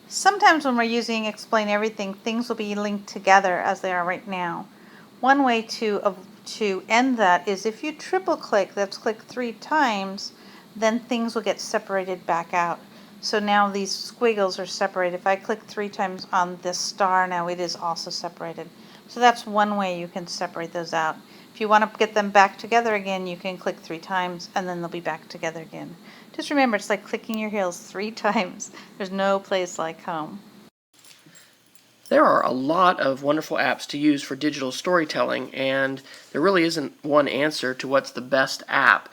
Sometimes when we're using Explain Everything, things will be linked together as they are right now. One way to end that is if you triple click, that's click 3 times, then things will get separated back out. So now these squiggles are separated. If I click 3 times on this star, now it is also separated. So that's one way you can separate those out. If you want to get them back together again, you can click 3 times and then they'll be back together again. Just remember, it's like clicking your heels 3 times. There's no place like home. There are a lot of wonderful apps to use for digital storytelling, and there really isn't one answer to what's the best app.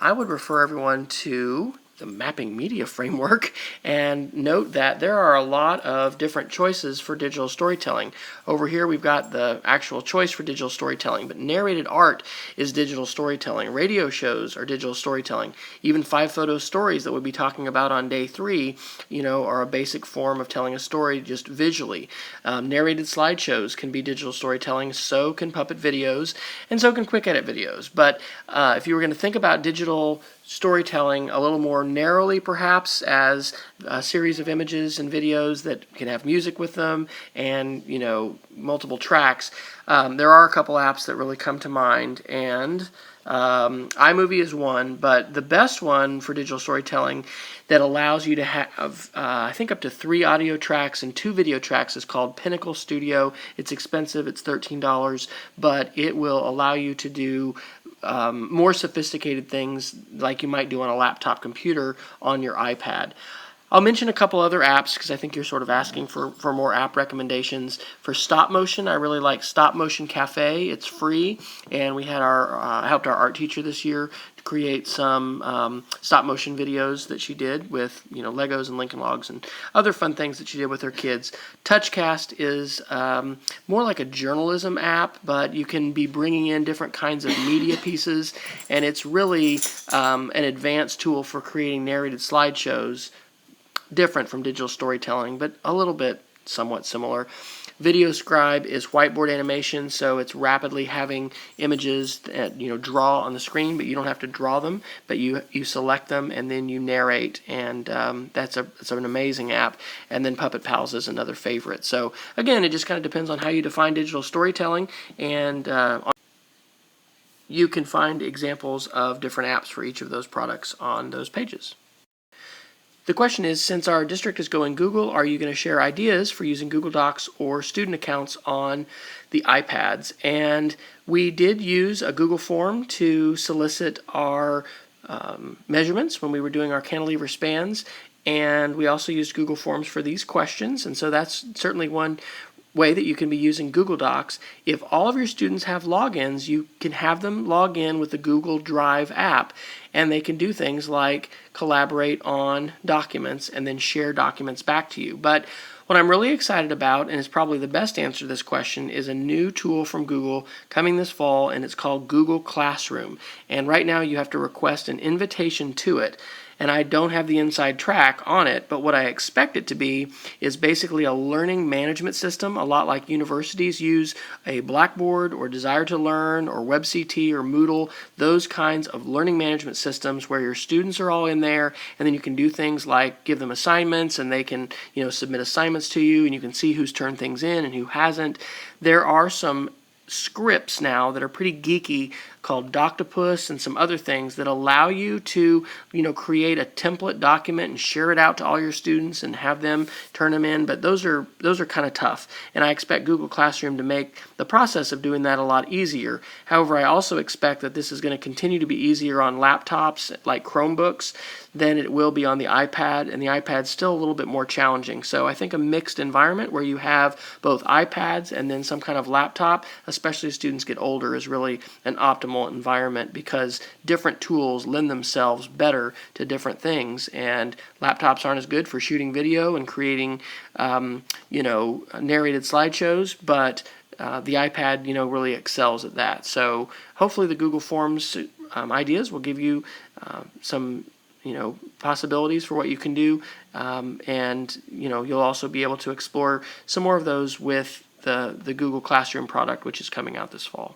I would refer everyone to the Mapping Media Framework and note that there are a lot of different choices for digital storytelling. Over here we've got the actual choice for digital storytelling, but narrated art is digital storytelling. Radio shows are digital storytelling. Even 5-photo stories that we'll be talking about on day 3, are a basic form of telling a story just visually. Narrated slideshows can be digital storytelling, so can puppet videos, and so can quick edit videos. But if you were going to think about digital storytelling a little more narrowly, perhaps, as a series of images and videos that can have music with them and multiple tracks, there are a couple apps that really come to mind, and iMovie is one, but the best one for digital storytelling that allows you to have, I think, up to 3 audio tracks and 2 video tracks is called Pinnacle Studio. It's expensive, it's $13, but it will allow you to do more sophisticated things like you might do on a laptop computer on your iPad. I'll mention a couple other apps because I think you're sort of asking for more app recommendations. For stop motion, I really like Stop Motion Cafe. It's free, and we had helped our art teacher this year to create some stop motion videos that she did with Legos and Lincoln Logs and other fun things that she did with her kids. Touchcast is more like a journalism app, but you can be bringing in different kinds of media pieces, and it's really an advanced tool for creating narrated slideshows, different from digital storytelling, but a little bit somewhat similar. VideoScribe is whiteboard animation, so it's rapidly having images that draw on the screen, but you don't have to draw them, but you select them and then you narrate, and it's an amazing app. And then Puppet Pals is another favorite. So again, it just kind of depends on how you define digital storytelling, and you can find examples of different apps for each of those products on those pages. The question is, since our district is going Google, are you going to share ideas for using Google Docs or student accounts on the iPads? And we did use a Google form to solicit our measurements when we were doing our cantilever spans, and we also used Google Forms for these questions, and so that's certainly one way that you can be using Google Docs. If all of your students have logins, you can have them log in with the Google Drive app, and they can do things like collaborate on documents and then share documents back to you. But what I'm really excited about, and is probably the best answer to this question, is a new tool from Google coming this fall, and it's called Google Classroom. And right now you have to request an invitation to it. And I don't have the inside track on it, but what I expect it to be is basically a learning management system, a lot like universities use a Blackboard or Desire to Learn or WebCT or Moodle, those kinds of learning management systems where your students are all in there, and then you can do things like give them assignments, and they can submit assignments to you, and you can see who's turned things in and who hasn't. There are some scripts now that are pretty geeky called Doctopus and some other things that allow you to create a template document and share it out to all your students and have them turn them in, but those are kind of tough, and I expect Google Classroom to make the process of doing that a lot easier. However, I also expect that this is going to continue to be easier on laptops like Chromebooks than it will be on the iPad, and the iPad's still a little bit more challenging. So I think a mixed environment where you have both iPads and then some kind of laptop, especially as students get older, is really an optimal environment because different tools lend themselves better to different things, and laptops aren't as good for shooting video and creating narrated slideshows, but the iPad really excels at that. So hopefully the Google Forms ideas will give you some possibilities for what you can do, and you'll also be able to explore some more of those with the Google Classroom product, which is coming out this fall.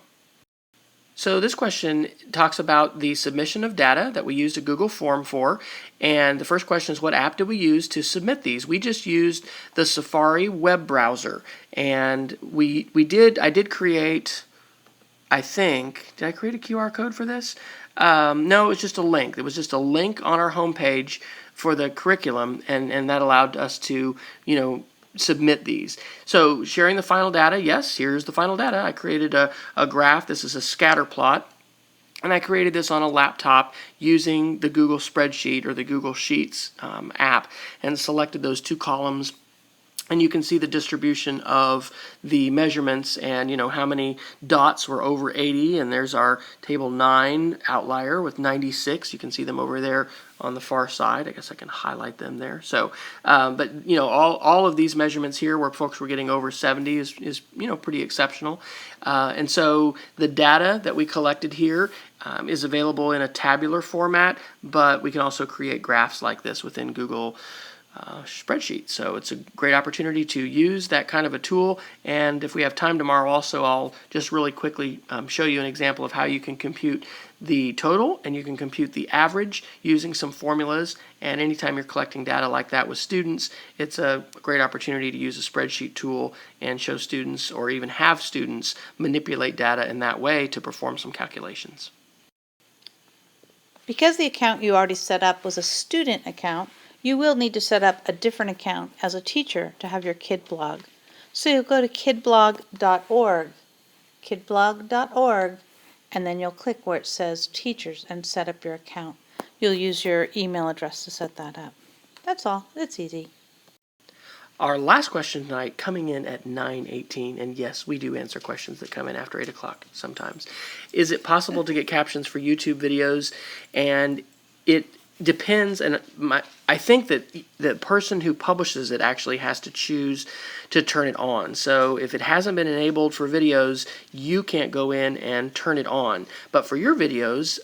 So this question talks about the submission of data that we used a Google form for, and the first question is, what app did we use to submit these? We just used the Safari web browser, and I did create, I think, did I create a QR code for this? No, it was just a link. It was just a link on our homepage for the curriculum, and that allowed us to, submit these. So sharing the final data, yes, here's the final data. I created a graph. This is a scatter plot. And I created this on a laptop using the Google Spreadsheet or the Google Sheets app, and selected those two columns. And you can see the distribution of the measurements and how many dots were over 80. And there's our table 9 outlier with 96. You can see them over there on the far side. I guess I can highlight them there. So, but all of these measurements here where folks were getting over 70 is pretty exceptional. And so the data that we collected here is available in a tabular format, but we can also create graphs like this within Google spreadsheet. So it's a great opportunity to use that kind of a tool. And if we have time tomorrow also, I'll just really quickly show you an example of how you can compute the total and you can compute the average using some formulas. And anytime you're collecting data like that with students, it's a great opportunity to use a spreadsheet tool and show students, or even have students, manipulate data in that way to perform some calculations. Because the account you already set up was a student account, you will need to set up a different account as a teacher to have your kid blog. So you'll go to kidblog.org, and then you'll click where it says Teachers and set up your account. You'll use your email address to set that up. That's all. It's easy. Our last question tonight, coming in at 9:18, and yes, we do answer questions that come in after 8 o'clock sometimes. Is it possible to get captions for YouTube videos? And it depends, and I think that the person who publishes it actually has to choose to turn it on. So if it hasn't been enabled for videos, you can't go in and turn it on. But for your videos,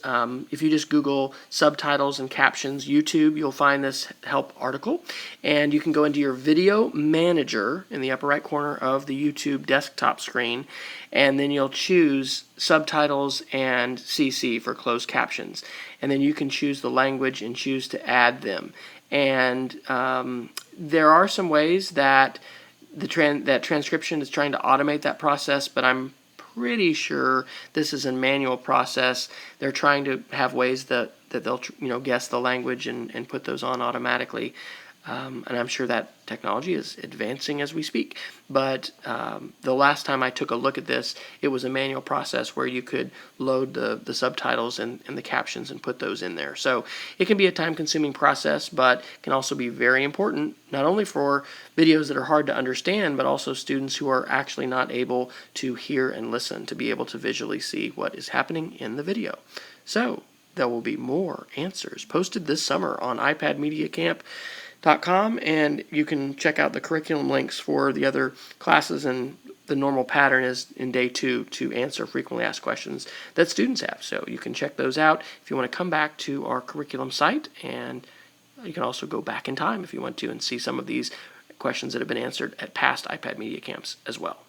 if you just Google subtitles and captions YouTube, you'll find this help article, and you can go into your video manager in the upper right corner of the YouTube desktop screen, and then you'll choose subtitles and CC for closed captions, and then you can choose the language and choose to add them. And there are some ways that that transcription is trying to automate that process, but I'm pretty sure this is a manual process. They're trying to have ways that they'll guess the language and put those on automatically. And I'm sure that technology is advancing as we speak. But the last time I took a look at this, it was a manual process where you could load the subtitles and the captions and put those in there. So it can be a time-consuming process, but can also be very important, not only for videos that are hard to understand, but also students who are actually not able to hear and listen, to be able to visually see what is happening in the video. So there will be more answers posted this summer on iPadMediaCamp.com, and you can check out the curriculum links for the other classes, and the normal pattern is in day 2 to answer frequently asked questions that students have. So you can check those out if you want to come back to our curriculum site, and you can also go back in time if you want to and see some of these questions that have been answered at past iPad Media Camps as well.